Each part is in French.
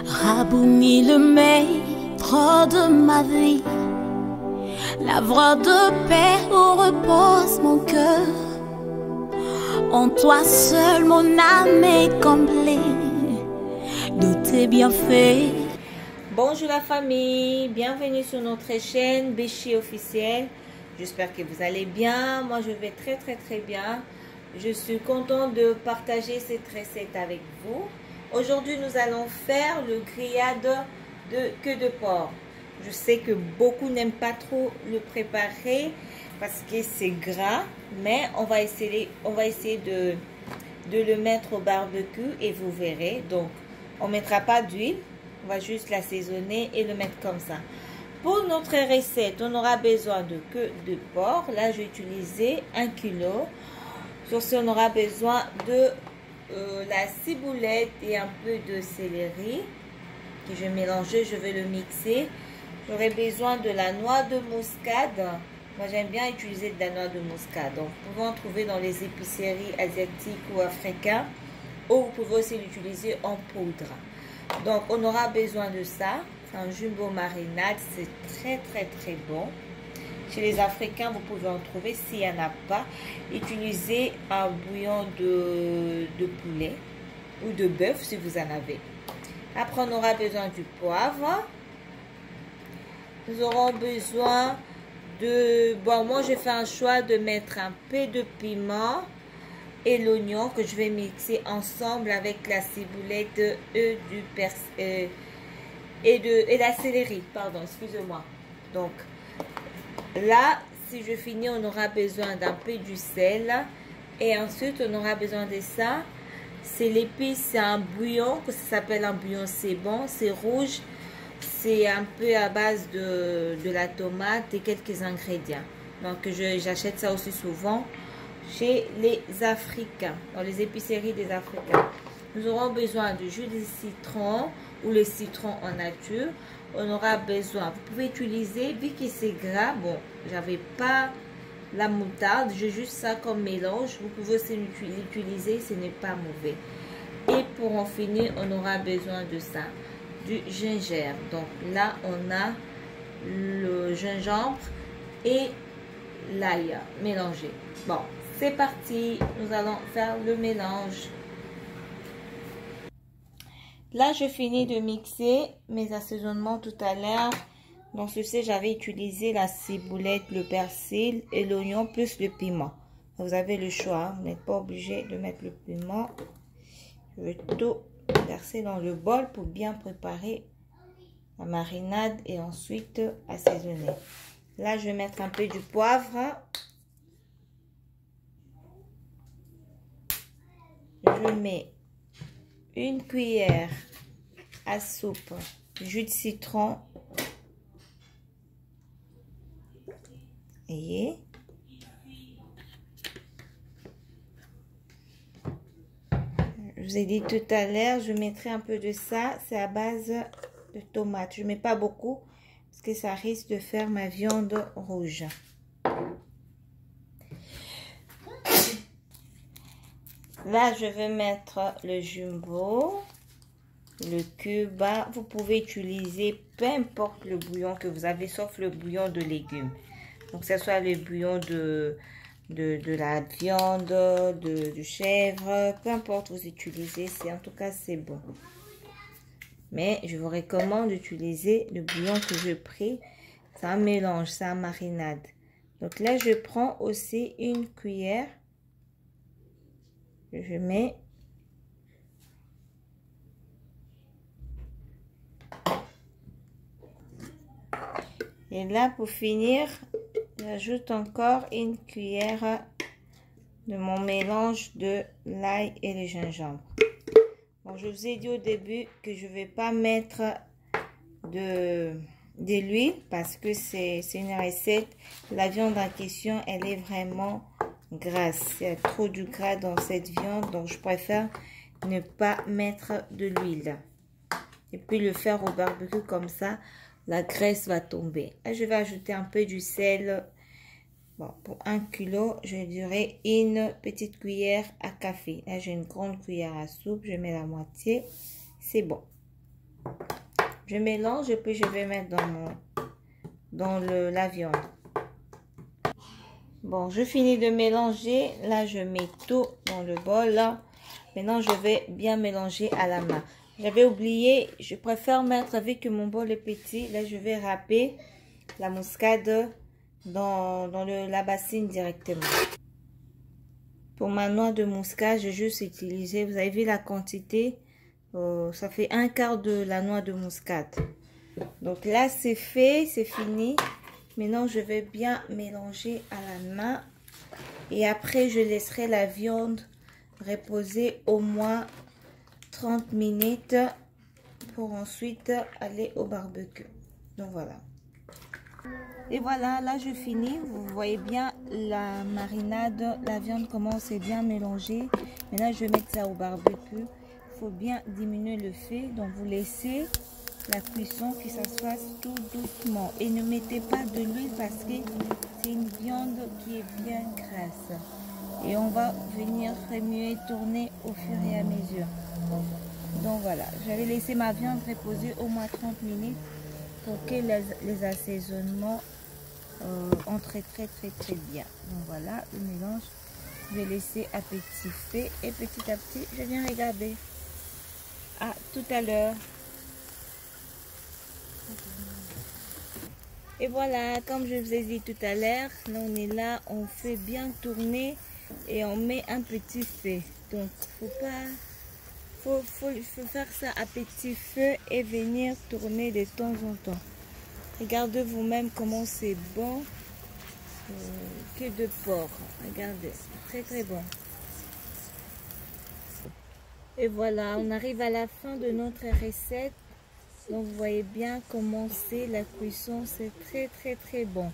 Rabouni le maître de ma vie, lavreur de paix où repose mon cœur. En toi seul mon âme est comblée de tes bienfaits. Bonjour la famille, bienvenue sur notre chaîne Béchi officiel. J'espère que vous allez bien. Moi je vais très bien. Je suis contente de partager cette recette avec vous. Aujourd'hui nous allons faire le grillade de queue de porc. Je sais que beaucoup n'aiment pas trop le préparer parce que c'est gras, mais on va essayer de le mettre au barbecue et vous verrez. Donc on ne mettra pas d'huile, on va juste l'assaisonner et le mettre comme ça. Pour notre recette, on aura besoin de queue de porc. Là j'ai utilisé 1 kg. Sur ce, on aura besoin de la ciboulette et un peu de céleri que je vais mélanger, je vais le mixer. J'aurai besoin de la noix de muscade. Moi j'aime bien utiliser de la noix de muscade. Donc vous pouvez en trouver dans les épiceries asiatiques ou africaines, ou vous pouvez aussi l'utiliser en poudre. Donc on aura besoin de ça. C'est un jumbo marinade, c'est très bon. Chez les Africains, vous pouvez en trouver. S'il n'y en a pas, utilisez un bouillon de poulet ou de bœuf si vous en avez. Après, on aura besoin du poivre. Nous aurons besoin de... Bon, moi, j'ai fait un choix de mettre un peu de piment et l'oignon que je vais mixer ensemble avec la ciboulette et la céleri. Pardon, excusez-moi. Donc... Là, si je finis, on aura besoin d'un peu du sel. Et ensuite, on aura besoin de ça. C'est l'épice, c'est un bouillon, que ça s'appelle un bouillon, c'est bon. C'est rouge. C'est un peu à base de la tomate et quelques ingrédients. Donc, j'achète ça aussi souvent chez les Africains, dans les épiceries des Africains. Nous aurons besoin de jus de citron ou le citron en nature. On aura besoin, vous pouvez utiliser, vu que c'est gras, bon, j'avais pas la moutarde, j'ai juste ça comme mélange. Vous pouvez aussi l'utiliser, ce n'est pas mauvais. Et pour en finir, on aura besoin de ça, du gingembre. Donc là, on a le gingembre et l'ail mélangé. Bon, c'est parti, nous allons faire le mélange. Là, je finis de mixer mes assaisonnements tout à l'heure. Dans ceci, j'avais utilisé la ciboulette, le persil et l'oignon plus le piment. Vous avez le choix, vous n'êtes pas obligé de mettre le piment. Je vais tout verser dans le bol pour bien préparer la marinade et ensuite assaisonner. Là, je vais mettre un peu du poivre. Je mets une cuillère à soupe jus de citron. Voyez. Je vous ai dit tout à l'heure, je mettrai un peu de ça. C'est à base de tomates. Je ne mets pas beaucoup parce que ça risque de faire ma viande rouge. Là, je vais mettre le jumbo, le cube. Vous pouvez utiliser peu importe le bouillon que vous avez, sauf le bouillon de légumes. Donc, que ce soit le bouillon de la viande, du chèvre, peu importe vous utilisez, en tout cas, c'est bon. Mais je vous recommande d'utiliser le bouillon que j'ai pris. C'est un mélange, c'est un marinade. Donc là, je prends aussi une cuillère. Je mets et là pour finir, j'ajoute encore une cuillère de mon mélange de l'ail et le gingembre. Bon, je vous ai dit au début que je vais pas mettre de l'huile parce que c'est une recette. La viande en question, elle est vraiment grasse. Il y a trop de gras dans cette viande, donc je préfère ne pas mettre de l'huile. Et puis le faire au barbecue comme ça, la graisse va tomber. Là, je vais ajouter un peu du sel. Bon, pour 1 kg, je dirais une petite cuillère à café. Là, j'ai une grande cuillère à soupe, je mets la moitié. C'est bon. Je mélange et puis je vais mettre dans la viande. Bon, je finis de mélanger. Là, je mets tout dans le bol. Là. Maintenant, je vais bien mélanger à la main. J'avais oublié, je préfère mettre, vu que mon bol est petit, là, je vais râper la muscade dans la bassine directement. Pour ma noix de muscade, j'ai juste utilisé, vous avez vu la quantité, ça fait 1/4 de la noix de muscade. Donc là, c'est fait, c'est fini. Maintenant, je vais bien mélanger à la main. Et après, je laisserai la viande reposer au moins 30 minutes pour ensuite aller au barbecue. Donc voilà. Et voilà, là je finis. Vous voyez bien la marinade, la viande commence à bien mélanger. Maintenant, je vais mettre ça au barbecue. Il faut bien diminuer le feu. Donc vous laissez la cuisson que ça se fasse tout doucement. Et ne mettez pas de l'huile parce que c'est une viande qui est bien grasse. Et on va venir remuer, tourner au fur et à mesure. Donc voilà, j'avais laissé ma viande reposer au moins 30 minutes pour que les assaisonnements entrent très bien. Donc voilà, le mélange, je vais laisser à petit feu et petit à petit, je viens regarder. À tout à l'heure. Et voilà, comme je vous ai dit tout à l'heure, là on est là, on fait bien tourner et on met un petit feu. Donc faut faire ça à petit feu et venir tourner de temps en temps. Regardez vous-même comment c'est bon que de porc. Regardez, très bon. Et voilà, on arrive à la fin de notre recette. Donc vous voyez bien comment c'est la cuisson, c'est très bon.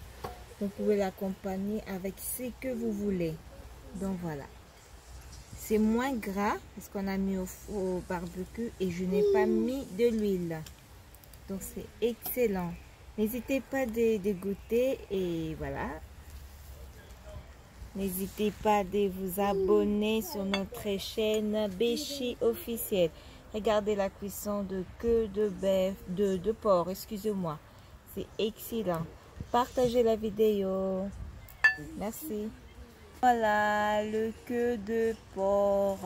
Vous pouvez l'accompagner avec ce que vous voulez. Donc voilà. C'est moins gras parce qu'on a mis au barbecue et je n'ai pas mis de l'huile. Donc c'est excellent. N'hésitez pas de goûter et voilà. N'hésitez pas de vous abonner sur notre chaîne Béchi officielle. Regardez la cuisson de queue de bœuf, de porc, excusez-moi. C'est excellent. Partagez la vidéo. Merci. Voilà le queue de porc.